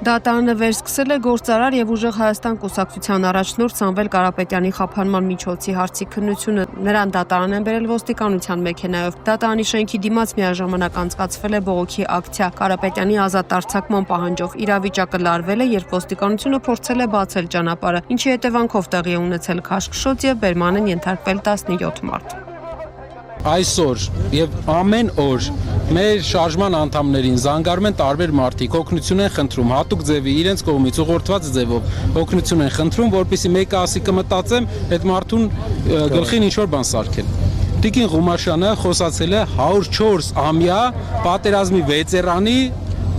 Դատարանը վերսկսել է գործարար եւ ուժեղ Հայաստան կուսակցության առաջնորդ Սամվել Կարապետյանի խափանման միջոցի հարցի քննությունը։ Նրան դատարան են բերել ոստիկանության մեքենայով։ Դատարանի շենքի դիմաց միաժամանակ անցկացվել է բողոքի ակցիա Կարապետյանի ազատ արձակման պահանջով։ Իրավիճակը լարվել է, երբ ոստիկանությունը փորձել է բացել ճանապարհը, ինչի հետևանքով տեղի է ունեցել քաշքշոց եւ բերման են ենթարկվել 17 մարդ։ Այսօր եւ ամեն օր մեր շարժման անդամներին զանգարում են տարբեր մարդիկ, օգնություն են խնդրում, հատուկ ձևի իրենց կողմից ուղղորդված ձևով օգնություն են խնդրում, որպեսզի մեկը ասի կմտածեմ այդ մարդուն գլխին ինչ-որ բան սարքել։ Տիկին Ղումաշյանը խոսացել է 104-ամյա պատերազմի վետերանի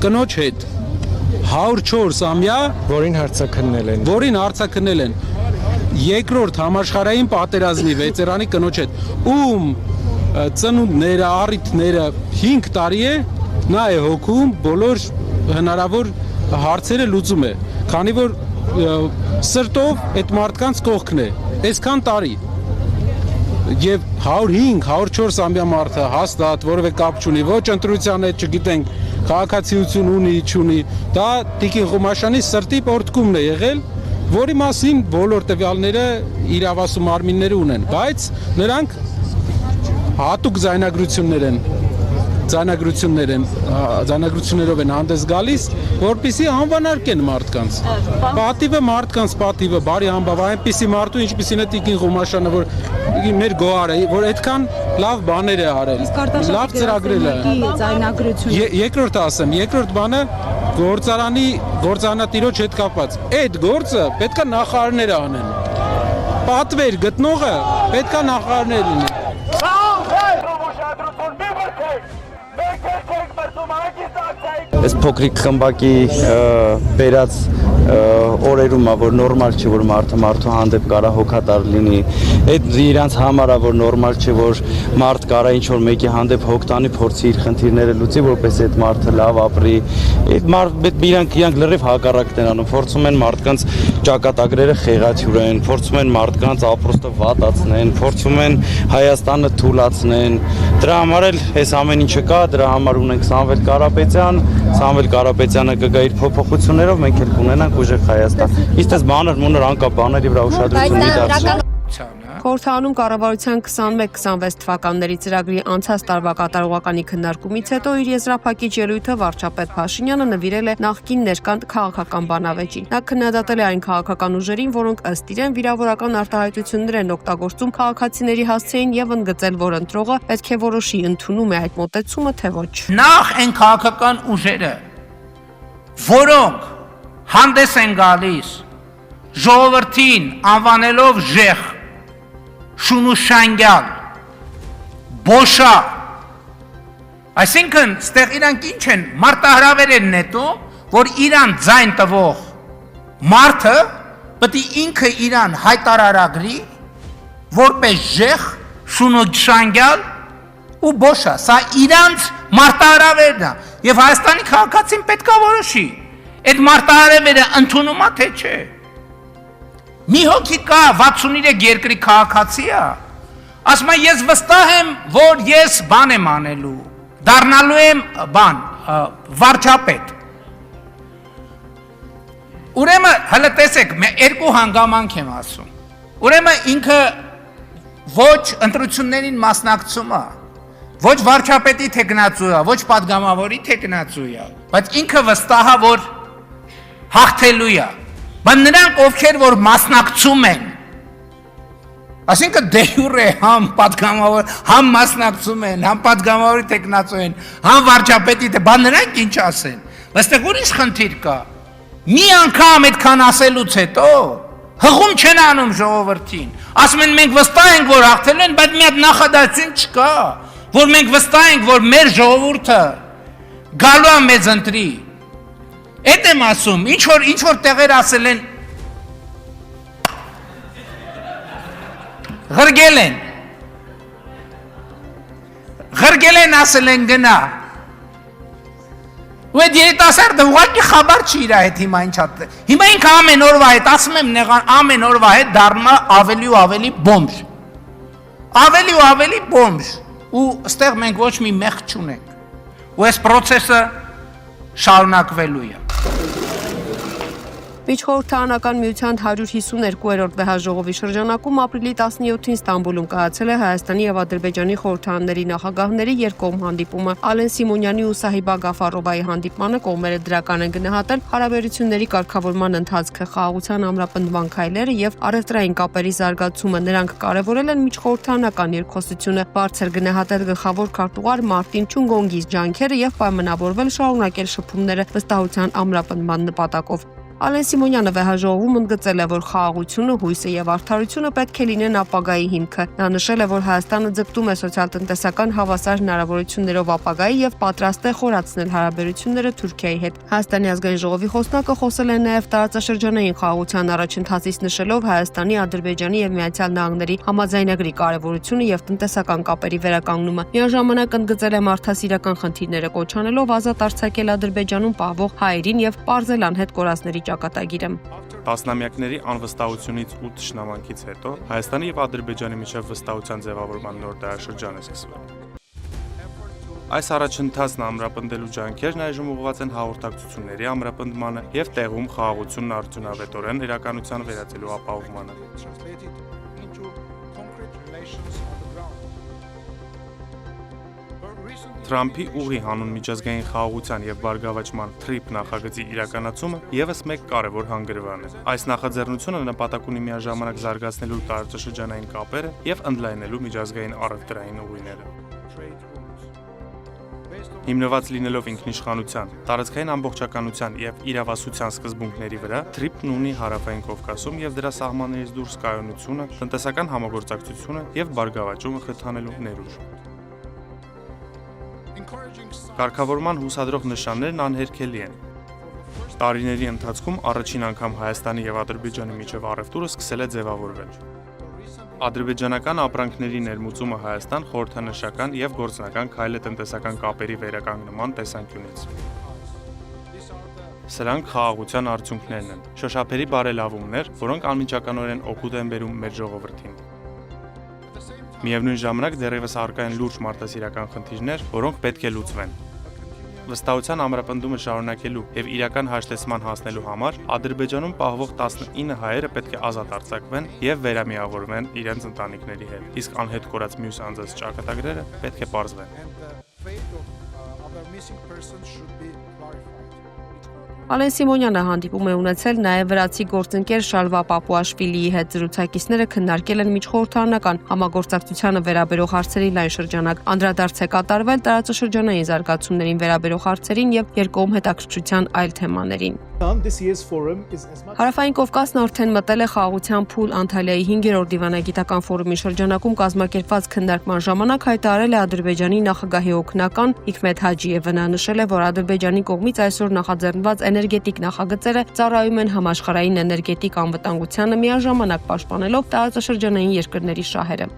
կնոջ հետ։ 104-ամյա, որին հարցաքննել են։ Երկրորդ համաշխարհային պատերազմի վետերանի կնոջ հետ, ում ծնունդները, առիթները 5 տարի է, նա է հոգում, բոլոր հնարավոր հարցերը լուծում է, քանի որ սրտով այդ մարդկանց կողքն է, այսքան տարի։ Եվ 105-104-ամյա մարդը հաստատ որևէ կապ չունի, ոչ ընտրության հետ, չգիտենք, քաղաքացիություն ունի, չունի, դա Տիկին Ղումաշյանի սրտի պորտկումն է եղել, որի մասին բոլոր տվյալները իրավասու մարմինները ունեն, բայց նրանք հատուկ ձայնագրություններով են հանդես գալիս, որպեսզի անվանարկեն մարդկանց։ Պատիվը մարդկանց պատիվը, բարի համբավ, այնպիսի մարդու, ինչպիսին է Տիկին Ղումաշյանը, որ մեր գոհարը, որ այդքան լավ բաներ է արել, լավ ծրագրել է։ Երկրորդ բանը գործարանատիրոջ հետ կապված։ Այդ գործը պետքա նախարարները անեն։ Պատվեր գտնողը պետքա նախարարներ լինեն։ Այս փոքրիկ խմբակի բերած օրերում է, որ նորմալ չէ, որ մարդու հանդեպ կարա հոգատար լինի։ Այդ իրանց համար է, որ նորմալ չէ, որ մարդ կարա ինչ-որ մեկի հանդեպ հոգ տանի, փորձի իր խնդիրները լուծի, որպես այդ մարդը լավ ապրի։ Իրանք լրիվ հակառակն են անում, փորձում են մարդկանց ճակատագրերը խեղաթյուրեն, փորձում են մարդկանց ապրոստը վատացնեն, փորձում են Հայաստանը թուլացնեն։ Դրա համար էլ այս ամեն ինչը կա, դրա համար ունենք Սամվել Կարապետյանը կգա իր փոփոխություններով, մենք էլ կունենանք ուժեղ Հայաստան։ Իսկ այս բաներ անկապ բաների վրա ուշադրություն մի դարձնել։ Խորհրդարանում կառավարության 21-26 թվականների ծրագրի անցած տարվա կատարողականի քննարկումից հետո իր եզրափակիչ ելույթը վարչապետ Փաշինյանը նվիրել է նախկին ներկան քաղաքական բանավեճին։ Նա քննադատել է այն քաղաքական ուժերին, որոնք ըստ իրեն վիրավորական արտահայտություններ են օգտագործում քաղաքացիների հասցեին եւ ընդգծել, որ ընտրողը պետք է որոշի ընդունում է այդ մոտեցումը, թե ոչ։ Նախ այն քաղաքական ուժերը, որոնք հանդես են գալիս ժողովրդին անվանելով ժեղ, շունուշանգյալ, բոշա, այսինքն ստեղ իրանք ինչ են, մարտահրավեր են նետում, որ իրան ձայն տվող մարդը պետք է ինքը իրան հայտարարագրի, որպես ժեղ, շունուշանգյալ ու բոշա, սա իրանց մարտահրավերն է, եւ Հայաստանի քաղաքացին պետք է որոշի, այդ մարտահրավերը ընդունում է, թե չէ։ Մի հոգի կա 63 երկրի քաղաքացի է, ասում է ես վստահ եմ, որ ես բան եմ անելու, դառնալու եմ վարչապետ։ Ուրեմն հələ տեսեք, երկու հանգամանք եմ ասում։ Ուրեմն ինքը ոչ ընտրություններին մասնակցում է, ոչ վարչապետի թեկնածու է, ոչ պատգամավորի թեկնածու է, բայց ինքը վստահ է, որ հաղթելու է։ Բայց նրանք, ովքեր որ մասնակցում են, այսինքն դե յուրե համ պատգամավոր, համ մասնակցում են, համ պատգամավորի թեկնածու են, համ վարչապետի, բան նրանք ինչ ասեն։ Այստեղ ուրիշ խնդիր կա։ Մի անգամ այդքան ասելուց հետո հղում չեն անում ժողովրդին։ Ասում են մենք վստահ ենք, որ հաղթելու են, բայց մի հատ նախադասություն չկա, որ մենք վստահ ենք, որ մեր ժողովուրդը գալու է մեզ ընտրի։ Այդ եմ ասում, ինչ որ տեղեր ասել են, Ղրգել են ասել են գնա, ու այդ երիտասարդը ուղղակի խաբար չի իր հետ հիմա ինչ հատ, հիմա ինքը ամեն օրվա հետ, ասում եմ ամեն օրվա հետ դառնում է ավելի ու ավելի բոմժ, ու ստեղ մենք ոչ մի մեղք չունենք, ու այս պրոցեսը շարունակվելու է։ Միջխորհրդարանական միության 152-րդ վեհաժողովի շրջանակում ապրիլի 17-ին Ստամբուլում կայացել է Հայաստանի եւ Ադրբեջանի խորհրդարանների նախագահների երկկողմ հանդիպումը։ Ալեն Սիմոնյանի ու Սահիբա Գաֆարովայի հանդիպմանը կողմերը դրական են գնահատել հարաբերությունների կարգավորման ընթացքը, խաղաղության ամրապնդման քայլերը եւ առևտրային կապերի զարգացումը։ Նրանք կարեւորել են միջխորհրդարանական երկխոսությունը, բարձր գնահատել գլխավոր քարտուղար Մարտին Չունգոնգիս ջանքերը եւ պայմանավորվել շարունակել շփումները վստահության ամրապնդման նպատակով։ Ալեն Սիմոնյանը վեհաժողովում ընդգծել է, որ խաղաղությունը, հույսը եւ արդարությունը պետք է լինեն ապագայի հիմքը։ Նա նշել է, որ Հայաստանը ձգտում է սոցիալ-տնտեսական հավասար հնարավորություններով ապագայի եւ պատրաստ է խորացնել հարաբերությունները Թուրքիայի հետ։ Հայաստանի ազգային ժողովի խոսնակը խոսել է նաեւ տարածաշրջանային խաղաղության առաջընթացից, նշելով Հայաստանի, Ադրբեջանի եւ Միացյալ Նահանգների համաձայնագրի կարեւորությունը եւ տնտեսական կապերի վերականգնումը։ Միաժամանակ ընդգծել է մարդասիրական խնդիրները կոչ անելով ազատ արձակել Ադրբեջանում պահվող հայերին եւ պարզել անհետ կորածների ճակատագիրը։ Տասնամյակների անվստահությունից ու թշնամանքից հետո Հայաստանի եւ Ադրբեջանի միջև վստահության ձևավորման նոր դարաշրջան է սկսվել։ Այս առաջընթացն ամրապնդելու ջանքերն այժմ ուղղված են հաղորդակցությունների ամրապնդմանը եւ տեղում խաղաղությունն արդյունավետորեն իրականության վերածելու ապահովմանը։ Թրամփի ուղի հանուն միջազգային խաղաղության եւ բարգավաճման TRIP նախագծի իրականացումը եւս մեկ կարևոր հանգրվան է։ Այս նախաձեռնությունը նպատակ ունի միաժամանակ զարգացնելու տարածաշրջանային կապերը եւ ընդլայնելու միջազգային առևտրային ուղիները։ Հիմնված լինելով ինքնիշխանության, տարածքային ամբողջականության եւ իրավասության սկզբունքների վրա, TRIP-ն ունի Հարավային Կովկասում եւ դրա սահմաններից դուրս կայունությունը, տնտեսական համագործակցությունը եւ բարգավաճումը խթանելու ներուժ։ Կարգավորման հուսադրող նշաններն անհերքելի են։ Տարիների ընթացքում առաջին անգամ Հայաստանի եւ Ադրբեջանի միջև առևտուրը սկսել է ձևավորվել։ Ադրբեջանական ապրանքների ներմուծումը Հայաստան խորհրդանշական եւ գործնական քայլ է տնտեսական կապերի վերականգնման տեսանկյունից։ Սրանք խաղաղության արդյունքներն են, շոշափերի բարելավումներ, որոնք անմիջականորեն օգուտ են բերում մեր ժողովրդին։ Միևնույն ժամանակ դեռևս առկա են լուրջ մարդասիրական խնդիրներ, որոնք պետք է լուծվեն։ Վստահության ամրապնդումը շարունակելու եւ իրական հաշտեցման հասնելու համար Ադրբեջանում պահվող 19 հայերը պետք է ազատ արձակվեն եւ վերամիավորվեն իրենց ընտանիքների հետ, իսկ անհետ կորած մյուս անձանց ճակատագրերը պետք է պարզվեն։ Ալեն Սիմոնյանը հանդիպում է ունեցել նաև վրացի գործընկեր Շալվա Պապուաշվիլիի հետ։ Զրուցակիցները քննարկել են միջխորհրդարանական համագործակցությանը վերաբերող հարցերի լայն շրջանակ։ Անդրադարձ է կատարվել տարածաշրջանային զարգացումներին վերաբերող հարցերին եւ երկկողմ հետաքրքրության այլ թեմաներին։ Հարավային Կովկասն արդեն մտել է խաղաղության փուլ։ Անտալիայի 5-րդ դիվանագիտական ֆորումի շրջանակում կազմակերպված քննարկման ժամանակ հայտարարել է Ադրբեջանի նախագահի օգնական Հիքմեթ Հաջիևը։ Նա նշել է, որ Ադրբեջանի կողմից այսօր նախաձեռնված էներգետիկ նախագծերը ծառայում են համաշխարհային էներգետիկ անվտանգությանը, միաժամանակ պաշտպանելով տարածաշրջանային երկրների շահերը։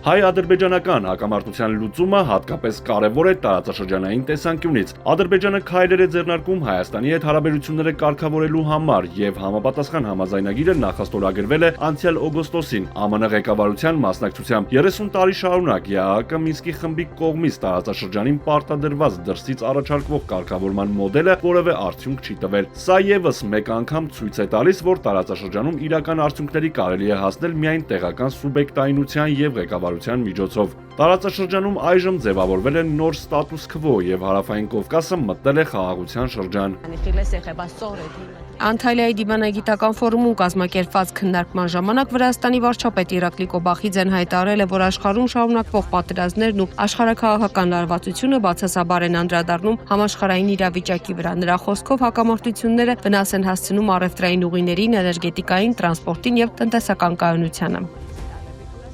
Հայ-ադրբեջանական հակամարտության լուծումը հատկապես կարևոր է տարածաշրջանային տեսանկյունից։ Ադրբեջանը քայլեր է ձեռնարկում Հայաստանի հետ հարաբերությունները կարգավորելու համար եւ համապատասխան համաձայնագիրը նախաստորագրվել է անցյալ օգոստոսին ԱՄՆ ղեկավարության մասնակցությամբ։ 30 տարի շարունակ ԵԱՀԿ Մինսկի խմբի կողմից տարածաշրջանին պարտադրված դրսից առաջարկվող կարգավորման մոդելը որևէ արդյունք չի տվել։ Սա եւս մեկ անգամ ցույց է տալիս, որ տարածաշրջանում իրական արդյունքների կարելի է հասնել միայն տեղական սուբյեկտայնության եւ ղեկավարության միջոցով։ Տարածաշրջանում այժմ ձևավորվել է նոր ստատուս քվո եւ Հարավային Կովկասը մտնել է խաղաղության շրջան։ Անտալիայի դիվանագիտական ֆորումում կազմակերպված քննարկման ժամանակ Վրաստանի վարչապետ Իրակլի Կոբախիձեն հայտարարել է, որ աշխարհում շարունակվող պատերազմներն ու աշխարհաքաղաքական լարվածությունը բացասաբար են անդրադառնում համաշխարհային իրավիճակի վրա։ Նրա խոսքով հակամարտությունները վնաս են հասցնում առևտրային ուղիներին, էներգետիկային, տրանսպորտին եւ տնտեսական կայունությանը։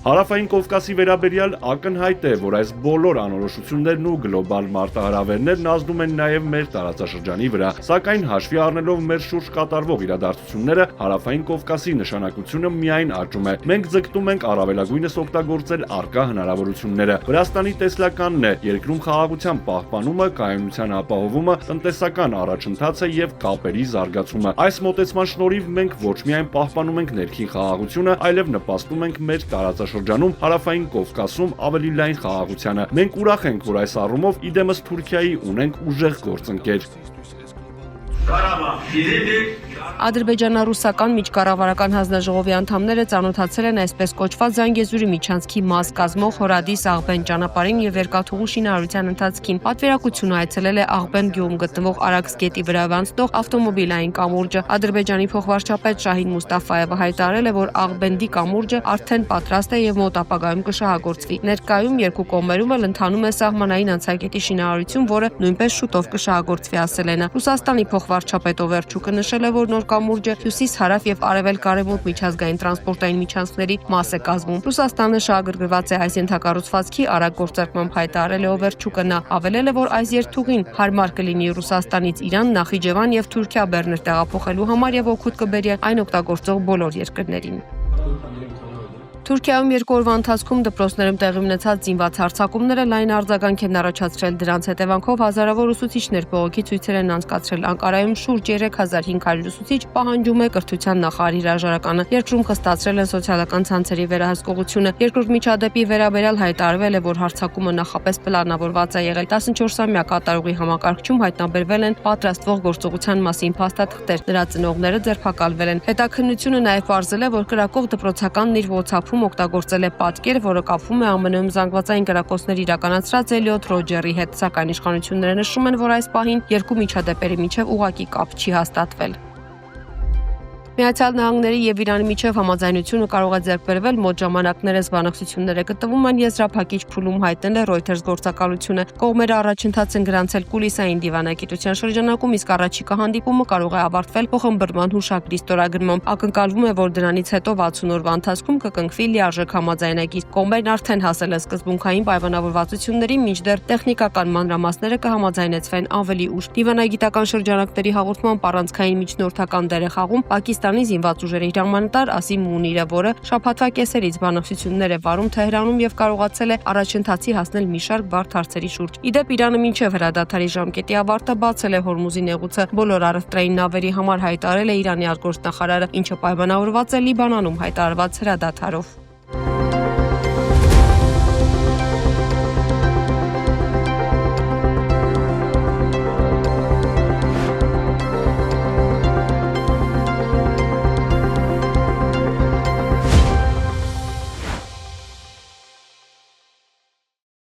Հարավային Կովկասի վերաբերյալ ակնհայտ է, որ այս բոլոր անորոշություններն ու գլոբալ մարտահրավերներն ազդում են նաև մեր տարածաշրջանի վրա, սակայն հաշվի առնելով մեր շուրջ կատարվող իրադարձությունները, Հարավային Կովկասի նշանակությունը միայն աճում է։ Մենք ձգտում ենք առավելագույնս օգտագործել առկա հնարավորությունները։ Վրաստանի տեսլականն է երկրում խաղաղության պահպանումը, կայունության ապահովումը, տնտեսական առաջընթացը եւ կապերի զարգացումը։ Այս մոտեցման շնորհիվ մենք ոչ միայն պահպանում ենք ներքին խաղաղությունը, այլև նպաստում ենք մեր տարածաշրջանի տարածաշրջանում հարավային Կովկասում ավելի լայն խաղաղությանը։ Մենք ուրախ ենք, որ այս առումով իդեմս Թուրքիայի ունենք ուժեղ գործընկեր։ Ադրբեջանա-ռուսական միջկառավարական հանձնաժողովի անդամները ծանոթացել են այսպես կոչված Զանգեզուրի միջանցքի մաս կազմող Հորադիս-Աղբեն ճանապարհին եւ երկաթուղու շինարարության ընթացքին։ Պատվիրակությունը այցելել է Աղբեն գյուղում գտնվող Արաքս գետի վրա անցնող ավտոմոբիլային կամուրջը։ Ադրբեջանի փոխվարչապետ Շահին Մուստաֆայևը հայտարարել է, որ Աղբենդի կամուրջը արդեն պատրաստ է եւ մոտ ապագայում կշահագործվի։ Ներկայում երկու կողմերում էլ ընթանում է սահմանային անցակետի շինարարություն, որը նույնպես շուտով կշահագործվի, ասել են։ Ռուսաստանի փոխվարչապետ Օվերչուկը նշել է, որ նոր կամուրջը հյուսիս, հարավ եւ արևելք-արևմուտք միջազգային տրանսպորտային միջանցքների մաս է կազմում։ Ռուսաստանը շահագրգռված է այս ենթակառուցվածքի արագ գործարկմամբ, հայտարարել է Օվերչուկը։ Նա ավելել է, որ այս երթուղին հարմար կլինի Ռուսաստանից Իրան, Նախիջևան եւ Թուրքիա բեռներ տեղափոխելու համար եւ օգուտ կբերի այն օգտագործող բոլոր երկրներին։ Թուրքիայում երկու օրվա ընթացքում դպրոցներում տեղի ունեցած զինված հարձակումները լայն արձագանք են առաջացրել։ Դրանց հետևանքով հազարավոր ուսուցիչներ բողոքի ցույցեր են անցկացրել։ Անկարայում շուրջ 3500 ուսուցիչ պահանջում է կրթության նախարարի հրաժարականը։ Երկրում խստացրել են սոցիալական ցանցերի վերահսկողությունը։ Երկրորդ միջադեպի վերաբերյալ հայտարարվել է, որ հարձակումը նախապես պլանավորված է եղել։ 14-ամյա կատարողի համակարգչում հայտնաբերվել են պատրաստվող գործողության մասին փաստաթղթեր։ Նրա ծնողները ձերբակալվել են։ Հետաքննությունը նաև պարզել է, որ կրակող դպրոցականն իր WhatsApp օգտագործել է պատկեր, որը կապվում է ԱՄՆ-ում զանգվածային կրակոցներ իրականացրած Էլիոտ Ռոջերի հետ, սակայն իշխանությունները նշում են, որ այս պահին երկու միջադեպերի միջև ուղղակի կապ չի հաստատվել։ Միացյալ Նահանգների եւ Իրանի միջև համաձայնությունը կարող է ձեռք բերվել մոտ ժամանակներս բանակցությունները գտնվում են եզրափակիչ փուլում, հայտնել է Reuters գործակալությունը։ Կողմերը առաջընթաց են գրանցել կուլիսային դիվանագիտության շրջանակում, իսկ առաջիկա հանդիպումը կարող է ավարտվել փոխըմբռնման հուշագրի ստորագրմամբ։ Ակնկալվում է, որ դրանից հետո 60 օրվա ընթացքում կկնքվի լիարժեք համաձայնագիր։ Կողմերն արդեն հասել են սկզբունքային պայմանավորվածությունների, մինչդեռ տեխնիկական մանրամասները կհամաձայնեցվեն ավելի ուշ։ Դիվանագիտական շրջանակների հաղորդման առանցքային միջնորդական դեր է խաղում Պակիստանի զինված ուժերի հրամանատար Ասիմ Մունիրը, որը շաբաթվա կեսերից բանակցություններ է վարում Թեհրանում եւ կարողացել է առաջընթացի հասնել մի շարք բարդ հարցերի շուրջ։ Իդեպ Իրանը մինչև հրադադարի ժամկետի ավարտը բացել է Հորմուզի նեղուցը բոլոր առևտրային նավերի համար, հայտարարել է Իրանի արտգործնախարարը, ինչը պայմանավորված է Լիբանանում հայտարարված հրադադարով։